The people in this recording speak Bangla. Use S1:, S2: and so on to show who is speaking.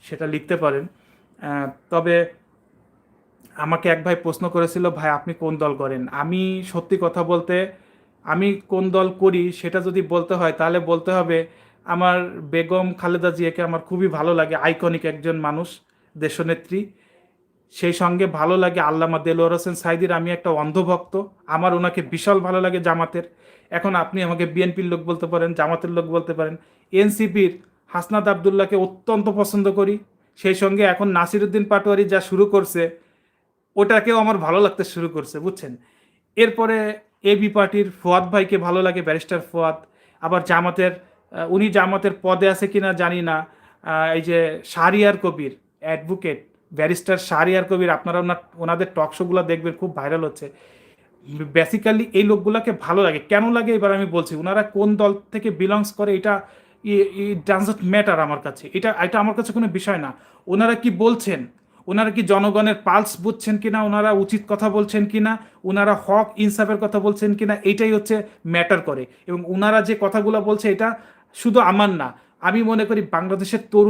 S1: সেটা লিখতে পারেন। তবে আমাকে এক ভাই প্রশ্ন করেছিল, ভাই আপনি কোন দল করেন? আমি সত্যি কথা বলতে, আমি কোন দল করি সেটা যদি বলতে হয় তাহলে বলতে হবে আমার বেগম খালেদা জিয়াকে আমার খুবই ভালো লাগে, আইকনিক একজন মানুষ, দেশনেত্রী। সেই সঙ্গে ভালো লাগে আল্লামা দেলোয়ার হোসেন সাইদির, আমি একটা অন্ধভক্ত, আমার ওনাকে বিশাল ভালো লাগে জামাতের। এখন আপনি আমাকে বিএনপির লোক বলতে পারেন, জামাতের লোক বলতে পারেন, এনসিপির হাসনাত আবদুল্লাহকে অত্যন্ত পছন্দ করি। সেই সঙ্গে এখন নাসিরুদ্দিন পাটোয়ারি যা শুরু করছে ওটাকেও আমার ভালো লাগতে শুরু করছে, বুঝছেন। এরপরে এবি পার্টির ফুয়াদ ভাইকে ভালো লাগে, ব্যারিস্টার ফুয়াদ। আবার জামাতের উনি জামাতের পদে আছে কিনা জানি না, এই যে শাহরিয়ার কবির, অ্যাডভোকেট ব্যারিস্টার শাহরিয়ার কবির, আপনারা ওনাদের টক শোগুলো দেখবেন, খুব ভাইরাল হচ্ছে। বেসিক্যালি এই লোকগুলোকে ভালো লাগে, কেন লাগে এবার আমি বলছি। ওনারা কোন দল থেকে বিলংস করে এটা ডাজন্ট ম্যাটার আমার কাছে, এটা এটা আমার কাছে কোনো বিষয় না। ওনারা কি বলছেন, ওনারা কি জনগণের পালস বুঝছেন কিনা, ওনারা উচিত কথা বলছেন কিনা, ওনারা হক ইনসাফের কথা বলছেন কিনা, এইটাই হচ্ছে ম্যাটার করে। এবং ওনারা যে কথাগুলো বলছে এটা শুধু আমার না, আমি মনে করি বাংলাদেশের তরুণ